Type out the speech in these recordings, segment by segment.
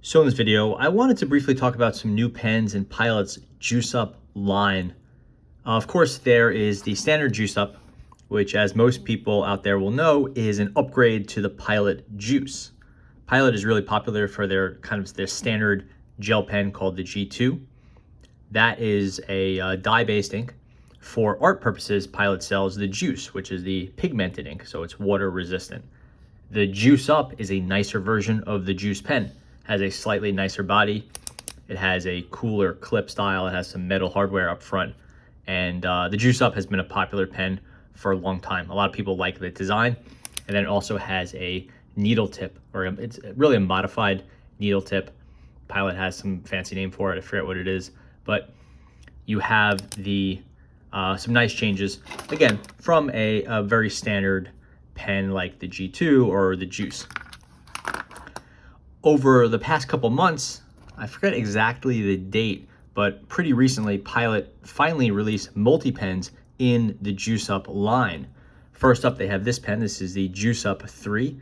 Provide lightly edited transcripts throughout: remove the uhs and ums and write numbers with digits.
So in this video, I wanted to briefly talk about some new pens in Pilot's Juice Up line. Of course, there is the standard Juice Up, which, as most people out there will know, is an upgrade to the Pilot Juice. Pilot is really popular for their standard gel pen called the G2. That is a dye-based ink. For art purposes, Pilot sells the Juice, which is the pigmented ink, so it's water resistant. The Juice Up is a nicer version of the Juice pen. Has a slightly nicer body. It has a cooler clip style. It has some metal hardware up front. And the Juice Up has been a popular pen for a long time. A lot of people like the design. And then it also has a needle tip, or it's really a modified needle tip. Pilot has some fancy name for it. I forget what it is. But you have the some nice changes, again, from a very standard pen like the G2 or the Juice. Over the past couple months, I forget exactly the date, but pretty recently, Pilot finally released multi-pens in the Juice Up line. First up, they have this pen. This is the Juice Up 3.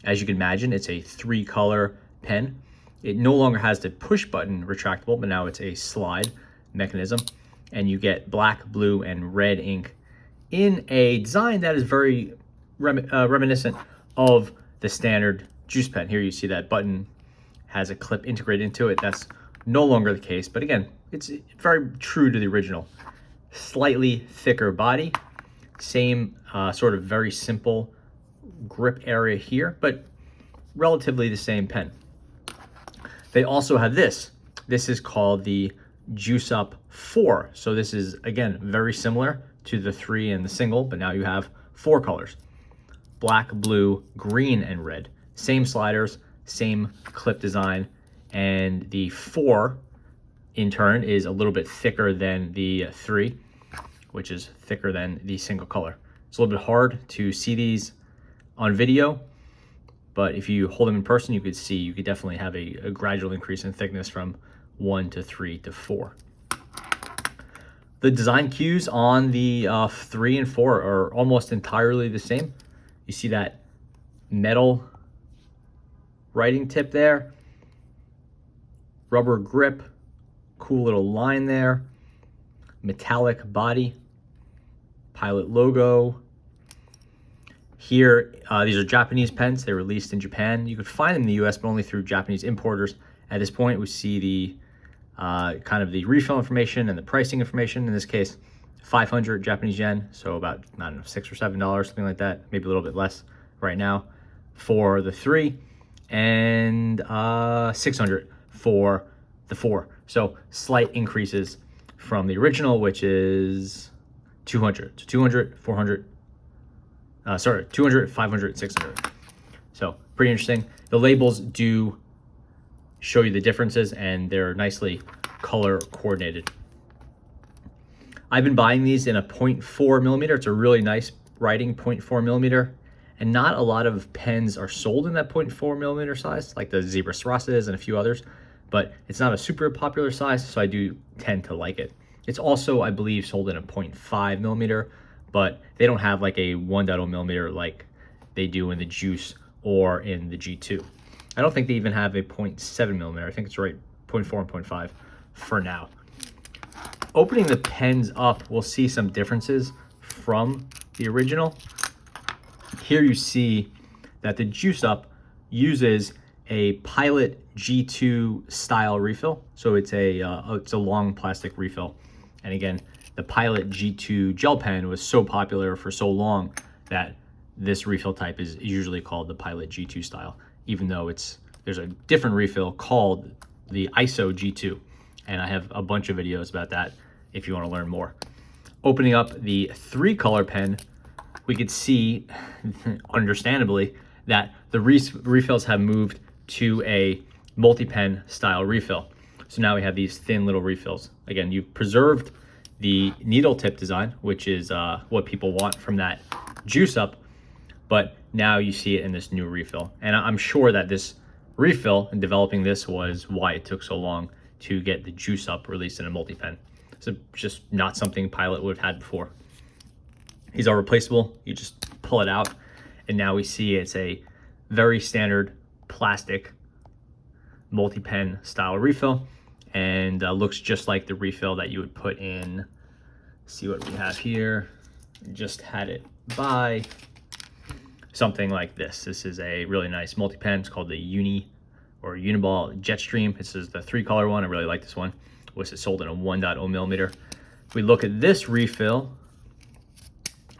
As you can imagine, it's a 3-color pen. It no longer has the push button retractable, but now it's a slide mechanism. And you get black, blue, and red ink in a design that is very reminiscent of the standard Juice pen. Here you see that button has a clip integrated into it. That's no longer the case, but again, it's very true to the original. Slightly thicker body, same sort of very simple grip area here, but relatively the same pen. They also have this. This is called the Juice Up 4. So this is, again, very similar to the 3 and the single, but now you have 4 colors. Black, blue, green, and red. Same sliders, same clip design, and the 4 in turn is a little bit thicker than the 3, which is thicker than the single color. It's a little bit hard to see these on video, but if you hold them in person, you could definitely have a gradual increase in thickness from 1 to 3 to 4. The design cues on the 3 and 4 are almost entirely the same. You see that metal writing tip there, rubber grip, cool little line there, metallic body, Pilot logo. Here, these are Japanese pens. They're released in Japan. You could find them in the US, but only through Japanese importers. At this point, we see the kind of the refill information and the pricing information. In this case, 500 Japanese yen, so about, I don't know, $6 or $7, something like that, maybe a little bit less right now for the 3, and 600 for the 4. So slight increases from the original, which is 200. So 200, 400, 200, 500, 600. So pretty interesting. The labels do show you the differences, and they're nicely color coordinated. I've been buying these in a 0.4 millimeter. It's a really nice writing 0.4 millimeter. And not a lot of pens are sold in that 0.4 millimeter size, like the Zebra Sarasas and a few others, but it's not a super popular size, so I do tend to like it. It's also, I believe, sold in a 0.5 millimeter, but they don't have like a 1.0 millimeter like they do in the Juice or in the G2. I don't think they even have a 0.7 millimeter. I think it's right, 0.4 and 0.5 for now. Opening the pens up, we'll see some differences from the original. Here you see that the Juice Up uses a Pilot G2 style refill. So it's a long plastic refill. And again, the Pilot G2 gel pen was so popular for so long that this refill type is usually called the Pilot G2 style, even though there's a different refill called the ISO G2. And I have a bunch of videos about that if you want to learn more. Opening up the 3-color pen, we could see, understandably, that the refills have moved to a multi-pen style refill. So now we have these thin little refills. Again, you've preserved the needle tip design, which is what people want from that Juice Up, but now you see it in this new refill. And I'm sure that this refill and developing this was why it took so long to get the Juice Up released in a multi-pen. So just not something Pilot would have had before. These are replaceable. You just pull it out, and now we see it's a very standard plastic multi-pen style refill, and looks just like the refill that you would put in. See what we have here. Just had it by something like this. This is a really nice multi-pen. It's called the Uniball Jet. This is the 3-color one. I really like this one. This is sold in a 1.0 millimeter. If we look at this refill,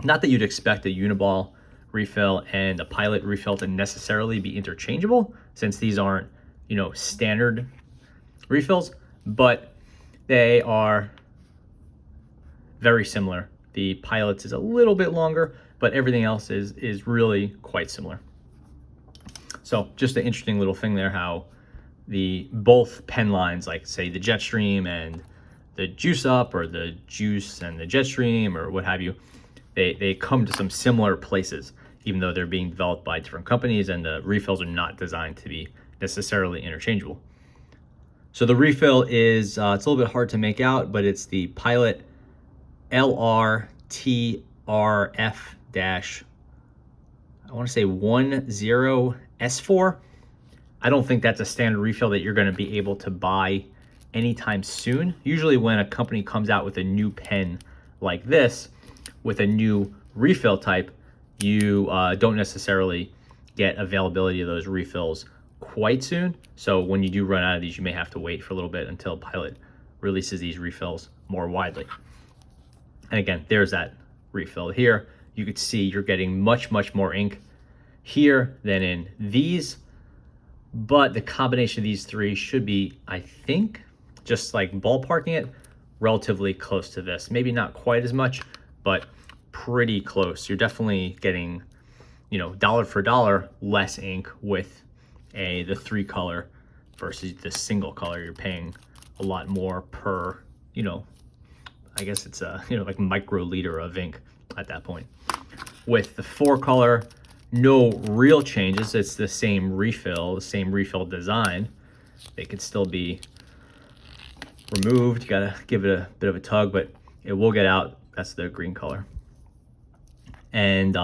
not that you'd expect a Uniball refill and a Pilot refill to necessarily be interchangeable, since these aren't, you know, standard refills, but they are very similar. The Pilot's is a little bit longer, but everything else is really quite similar. So just an interesting little thing there, how the both pen lines, like say the Jetstream and the Juice Up, or the Juice and the Jetstream, or what have you, they come to some similar places, even though they're being developed by different companies, and the refills are not designed to be necessarily interchangeable. So the refill is, it's a little bit hard to make out, but it's the Pilot LRTRF- I want to say 10S4. I don't think that's a standard refill that you're going to be able to buy anytime soon. Usually when a company comes out with a new pen like this, with a new refill type, you don't necessarily get availability of those refills quite soon. So when you do run out of these, you may have to wait for a little bit until Pilot releases these refills more widely. And again, there's that refill here. You could see you're getting much more ink here than in these, but the combination of these three should be, I think, just like ballparking it, relatively close to this. Maybe not quite as much, but pretty close. You're definitely getting, you know, dollar for dollar less ink with the 3-color versus the single color. You're paying a lot more per, you know, I guess it's a, you know, like microliter of ink at that point. With the 4-color, no real changes. It's the same refill design. They could still be removed. You gotta give it a bit of a tug, but it will get out. That's the green color. And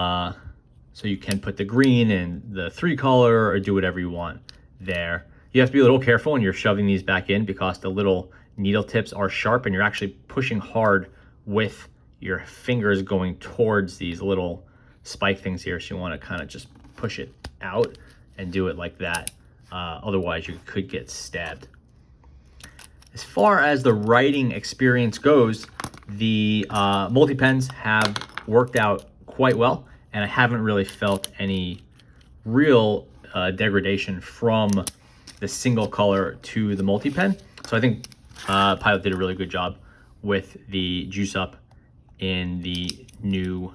so you can put the green in the 3-color or do whatever you want there. You have to be a little careful when you're shoving these back in, because the little needle tips are sharp and you're actually pushing hard with your fingers going towards these little spike things here. So you want to kind of just push it out and do it like that. Otherwise you could get stabbed. As far as the writing experience goes, the multi-pens have worked out quite well, and I haven't really felt any real degradation from the single color to the multi-pen. So I think Pilot did a really good job with the Juice Up in the new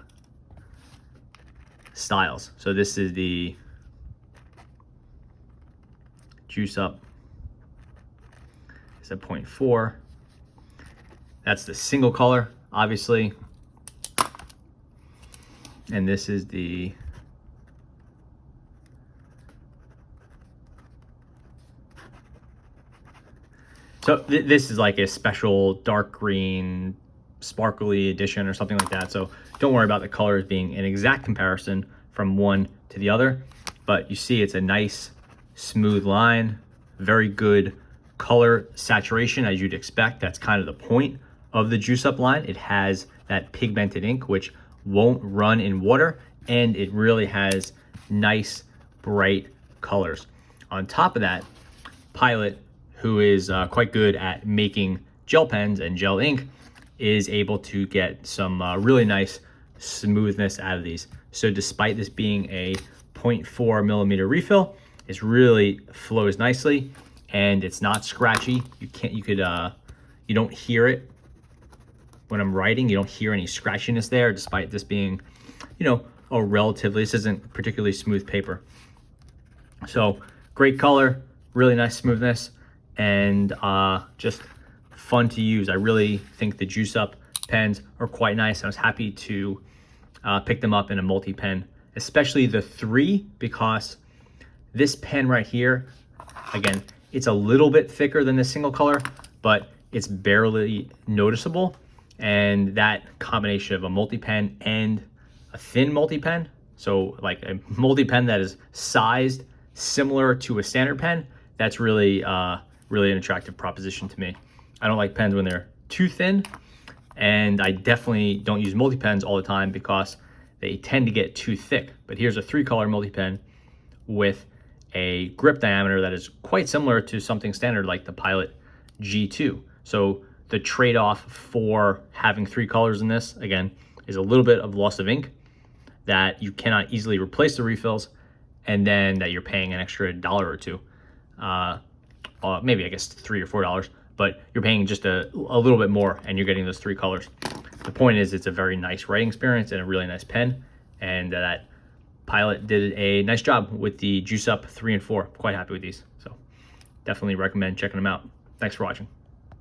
styles. So this is the Juice Up. It's a 0.4. That's the single color, obviously. And this is the this is like a special dark green sparkly edition or something like that. So don't worry about the colors being an exact comparison from one to the other, but you see it's a nice smooth line, very good color saturation as you'd expect. That's kind of the point of the Juice Up line. It has that pigmented ink which won't run in water, and it really has nice bright colors. On top of that, Pilot, who is quite good at making gel pens and gel ink, is able to get some really nice smoothness out of these. So despite this being a 0.4 millimeter refill, it really flows nicely and it's not scratchy. You don't hear it when I'm writing. You don't hear any scratchiness there, despite this being, you know, this isn't particularly smooth paper. So great color, really nice smoothness, and just fun to use. I really think the Juice Up pens are quite nice. I was happy to pick them up in a multi-pen, especially the 3, because this pen right here, again, it's a little bit thicker than the single color, but it's barely noticeable. And that combination of a multi-pen and a thin multi-pen, so like a multi-pen that is sized similar to a standard pen, that's really, really an attractive proposition to me. I don't like pens when they're too thin, and I definitely don't use multi-pens all the time because they tend to get too thick. But here's a 3-color multi-pen with a grip diameter that is quite similar to something standard like the Pilot G2. So the trade-off for having 3 colors in this, again, is a little bit of loss of ink, that you cannot easily replace the refills, and then that you're paying an extra $1 or $2. Maybe I guess $3 or $4, but you're paying just a little bit more and you're getting those 3 colors. The point is, it's a very nice writing experience and a really nice pen, and that Pilot did a nice job with the Juice Up 3 and 4. Quite happy with these, so definitely recommend checking them out. Thanks for watching.